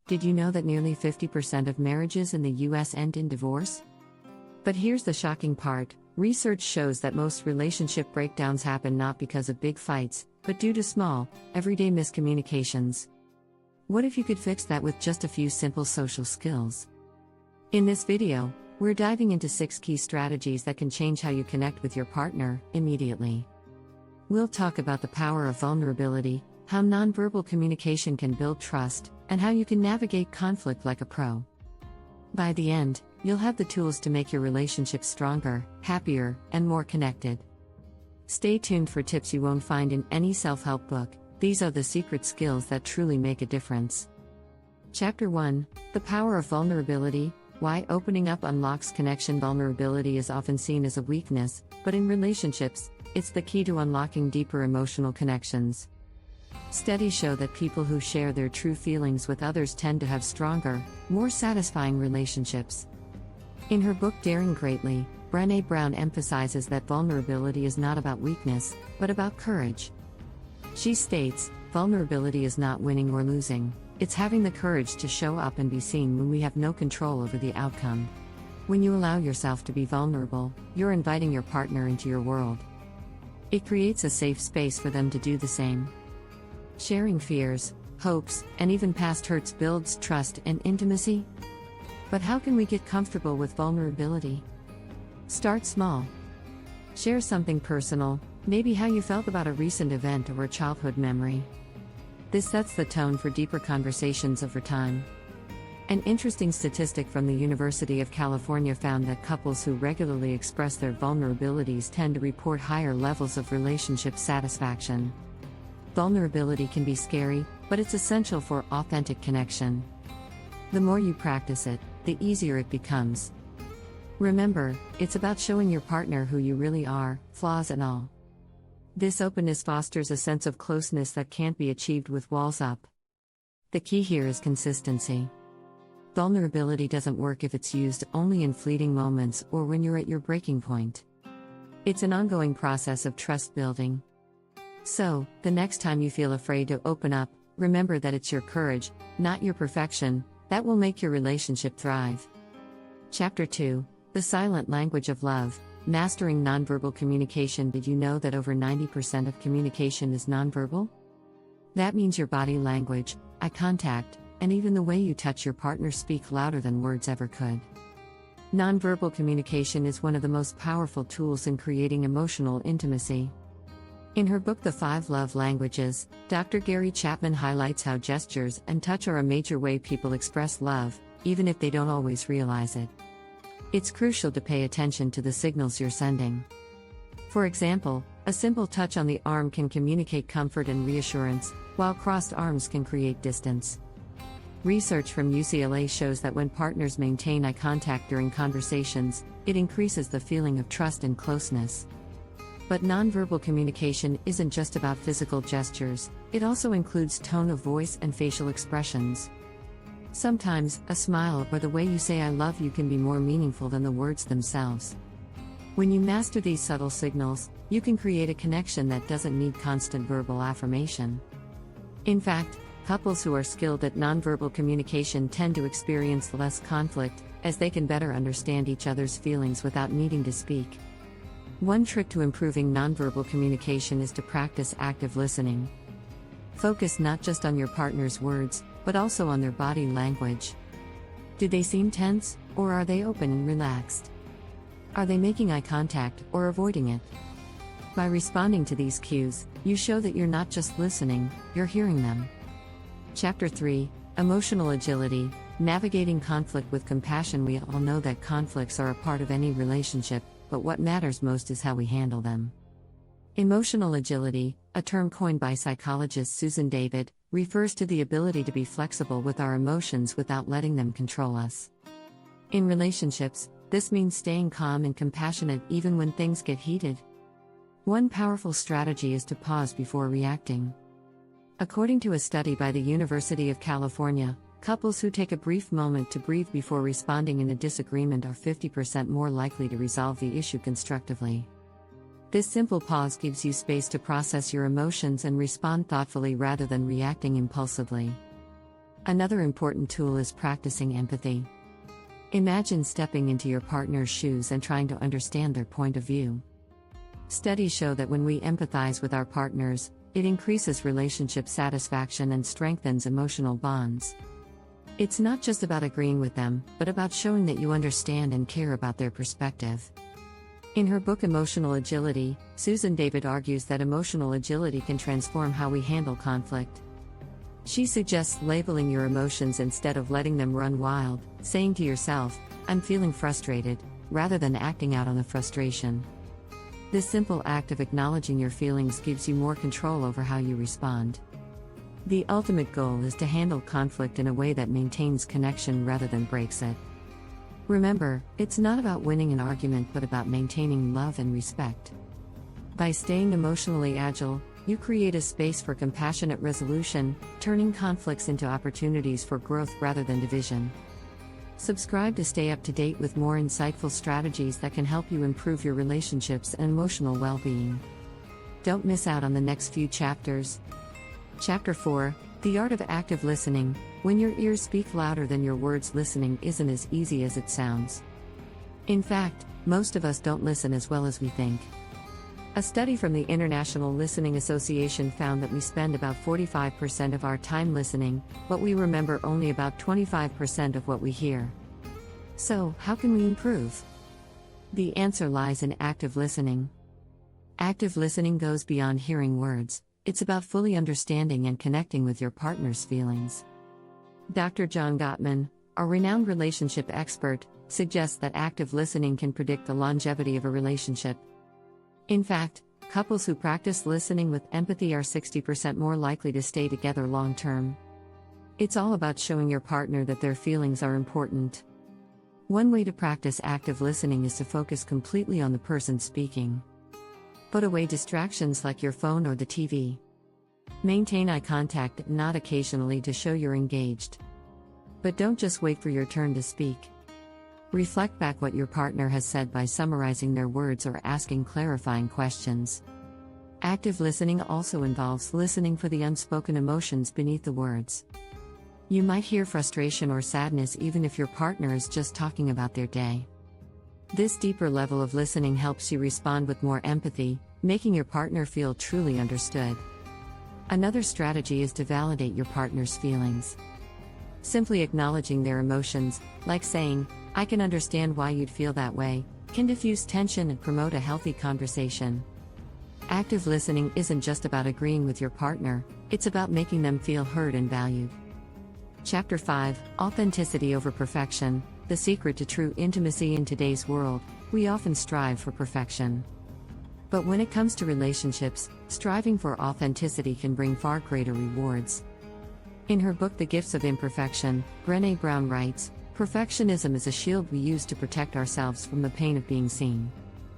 Did you know that nearly 50% of marriages in the US end in divorce? But here's the shocking part: research shows that most relationship breakdowns happen not because of big fights, but due to small, everyday miscommunications. What if you could fix that with just a few simple social skills? In this video, we're diving into 6 key strategies that can change how you connect with your partner immediately. We'll talk about the power of vulnerability, how nonverbal communication can build trust, and how you can navigate conflict like a pro. By the end, you'll have the tools to make your relationship stronger, happier, and more connected. Stay tuned for tips you won't find in any self-help book. These are the secret skills that truly make a difference. Chapter 1: The Power of Vulnerability. Why opening up unlocks connection. Vulnerability is often seen as a weakness, but in relationships, it's the key to unlocking deeper emotional connections. Studies show that people who share their true feelings with others tend to have stronger, more satisfying relationships. In her book Daring Greatly, Brené Brown emphasizes that vulnerability is not about weakness, but about courage. She states, vulnerability is not winning or losing, it's having the courage to show up and be seen when we have no control over the outcome. When you allow yourself to be vulnerable, you're inviting your partner into your world. It creates a safe space for them to do the same. Sharing fears, hopes, and even past hurts builds trust and intimacy. But how can we get comfortable with vulnerability? Start small. Share something personal, maybe how you felt about a recent event or a childhood memory. This sets the tone for deeper conversations over time. An interesting statistic from the University of California found that couples who regularly express their vulnerabilities tend to report higher levels of relationship satisfaction. Vulnerability can be scary, but it's essential for authentic connection. The more you practice it, the easier it becomes. Remember, it's about showing your partner who you really are, flaws and all. This openness fosters a sense of closeness that can't be achieved with walls up. The key here is consistency. Vulnerability doesn't work if it's used only in fleeting moments or when you're at your breaking point. It's an ongoing process of trust building. So, the next time you feel afraid to open up, remember that it's your courage, not your perfection, that will make your relationship thrive. Chapter 2: The Silent Language of Love. Mastering Nonverbal Communication. Did you know that over 90% of communication is nonverbal? That means your body language, eye contact, and even the way you touch your partner speak louder than words ever could. Nonverbal communication is one of the most powerful tools in creating emotional intimacy. In her book The 5 Love Languages, Dr. Gary Chapman highlights how gestures and touch are a major way people express love, even if they don't always realize it. It's crucial to pay attention to the signals you're sending. For example, a simple touch on the arm can communicate comfort and reassurance, while crossed arms can create distance. Research from UCLA shows that when partners maintain eye contact during conversations, it increases the feeling of trust and closeness. But nonverbal communication isn't just about physical gestures, it also includes tone of voice and facial expressions. Sometimes, a smile or the way you say I love you can be more meaningful than the words themselves. When you master these subtle signals, you can create a connection that doesn't need constant verbal affirmation. In fact, couples who are skilled at nonverbal communication tend to experience less conflict, as they can better understand each other's feelings without needing to speak. One trick to improving nonverbal communication is to practice active listening. Focus not just on your partner's words, but also on their body language. Do they seem tense, or are they open and relaxed? Are they making eye contact, or avoiding it? By responding to these cues, you show that you're not just listening, you're hearing them. Chapter 3: Emotional Agility. Navigating conflict with compassion. We all know that conflicts are a part of any relationship, but what matters most is how we handle them. Emotional agility, a term coined by psychologist Susan David, refers to the ability to be flexible with our emotions without letting them control us. In relationships, this means staying calm and compassionate even when things get heated. One powerful strategy is to pause before reacting. According to a study by the University of California, couples who take a brief moment to breathe before responding in a disagreement are 50% more likely to resolve the issue constructively. This simple pause gives you space to process your emotions and respond thoughtfully rather than reacting impulsively. Another important tool is practicing empathy. Imagine stepping into your partner's shoes and trying to understand their point of view. Studies show that when we empathize with our partners, it increases relationship satisfaction and strengthens emotional bonds. It's not just about agreeing with them, but about showing that you understand and care about their perspective. In her book Emotional Agility, Susan David argues that emotional agility can transform how we handle conflict. She suggests labeling your emotions instead of letting them run wild, saying to yourself, "I'm feeling frustrated," rather than acting out on the frustration. This simple act of acknowledging your feelings gives you more control over how you respond. The ultimate goal is to handle conflict in a way that maintains connection rather than breaks it. Remember, it's not about winning an argument but about maintaining love and respect. By staying emotionally agile, you create a space for compassionate resolution, turning conflicts into opportunities for growth rather than division. Subscribe to stay up to date with more insightful strategies that can help you improve your relationships and emotional well-being. Don't miss out on the next few chapters. Chapter 4, The Art of Active Listening. When your ears speak louder than your words, listening isn't as easy as it sounds. In fact, most of us don't listen as well as we think. A study from the International Listening Association found that we spend about 45% of our time listening, but we remember only about 25% of what we hear. So, how can we improve? The answer lies in active listening. Active listening goes beyond hearing words. It's about fully understanding and connecting with your partner's feelings. Dr. John Gottman, a renowned relationship expert, suggests that active listening can predict the longevity of a relationship. In fact, couples who practice listening with empathy are 60% more likely to stay together long term. It's all about showing your partner that their feelings are important. One way to practice active listening is to focus completely on the person speaking. Put away distractions like your phone or the TV. Maintain eye contact and nod occasionally to show you're engaged. But don't just wait for your turn to speak. Reflect back what your partner has said by summarizing their words or asking clarifying questions. Active listening also involves listening for the unspoken emotions beneath the words. You might hear frustration or sadness even if your partner is just talking about their day. This deeper level of listening helps you respond with more empathy, making your partner feel truly understood. Another strategy is to validate your partner's feelings. Simply acknowledging their emotions, like saying, "I can understand why you'd feel that way," can diffuse tension and promote a healthy conversation. Active listening isn't just about agreeing with your partner, it's about making them feel heard and valued. Chapter 5, Authenticity over Perfection. The secret to true intimacy in today's world. We often strive for perfection. But when it comes to relationships, striving for authenticity can bring far greater rewards. In her book The Gifts of Imperfection, Brené Brown writes, "Perfectionism is a shield we use to protect ourselves from the pain of being seen.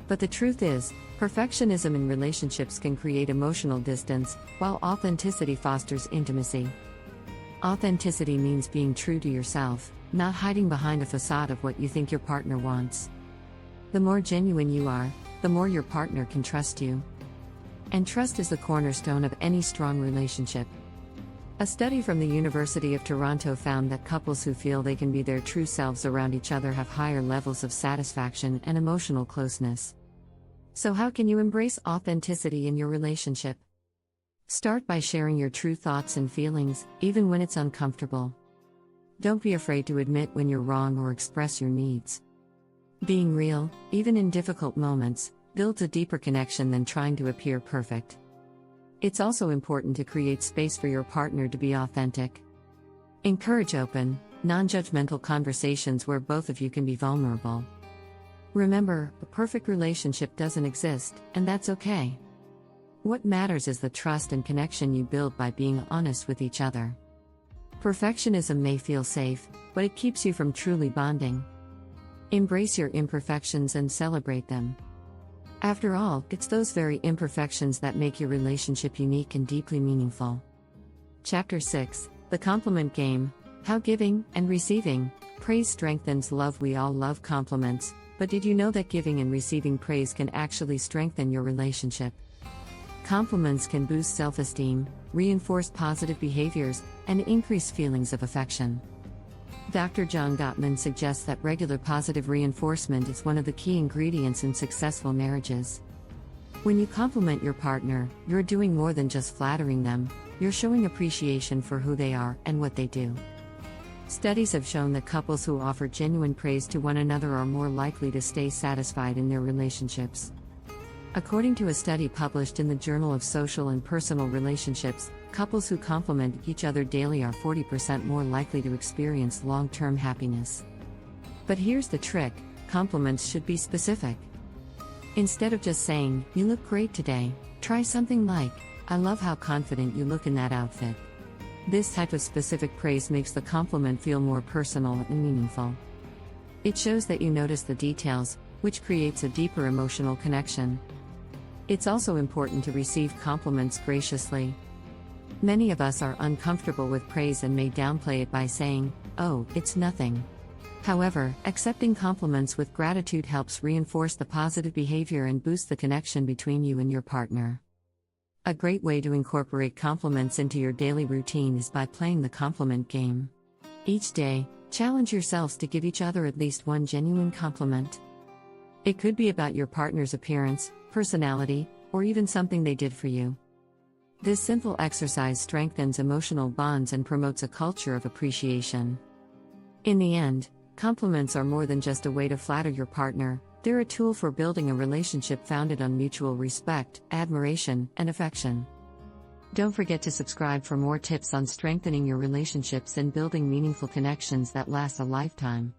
But the truth is, perfectionism in relationships can create emotional distance, while authenticity fosters intimacy." Authenticity means being true to yourself, not hiding behind a facade of what you think your partner wants. The more genuine you are, the more your partner can trust you. And trust is the cornerstone of any strong relationship. A study from the University of Toronto found that couples who feel they can be their true selves around each other have higher levels of satisfaction and emotional closeness. So how can you embrace authenticity in your relationship? Start by sharing your true thoughts and feelings, even when it's uncomfortable. Don't be afraid to admit when you're wrong or express your needs. Being real, even in difficult moments, builds a deeper connection than trying to appear perfect. It's also important to create space for your partner to be authentic. Encourage open, non-judgmental conversations where both of you can be vulnerable. Remember, a perfect relationship doesn't exist, and that's okay. What matters is the trust and connection you build by being honest with each other. Perfectionism may feel safe, but it keeps you from truly bonding. Embrace your imperfections and celebrate them. After all, it's those very imperfections that make your relationship unique and deeply meaningful. Chapter 6, The Compliment Game. How giving and receiving praise strengthens love. We all love compliments, but did you know that giving and receiving praise can actually strengthen your relationship? Compliments can boost self-esteem, reinforce positive behaviors, and increase feelings of affection. Dr. John Gottman suggests that regular positive reinforcement is one of the key ingredients in successful marriages. When you compliment your partner, you're doing more than just flattering them, you're showing appreciation for who they are and what they do. Studies have shown that couples who offer genuine praise to one another are more likely to stay satisfied in their relationships. According to a study published in the Journal of Social and Personal Relationships, couples who compliment each other daily are 40% more likely to experience long-term happiness. But here's the trick: compliments should be specific. Instead of just saying, "You look great today," try something like, "I love how confident you look in that outfit." This type of specific praise makes the compliment feel more personal and meaningful. It shows that you notice the details, which creates a deeper emotional connection. It's also important to receive compliments graciously. Many of us are uncomfortable with praise and may downplay it by saying, "Oh, it's nothing." However, accepting compliments with gratitude helps reinforce the positive behavior and boost the connection between you and your partner. A great way to incorporate compliments into your daily routine is by playing the compliment game. Each day, challenge yourselves to give each other at least one genuine compliment. It could be about your partner's appearance, personality, or even something they did for you. This simple exercise strengthens emotional bonds and promotes a culture of appreciation. In the end, compliments are more than just a way to flatter your partner, they're a tool for building a relationship founded on mutual respect, admiration, and affection. Don't forget to subscribe for more tips on strengthening your relationships and building meaningful connections that last a lifetime.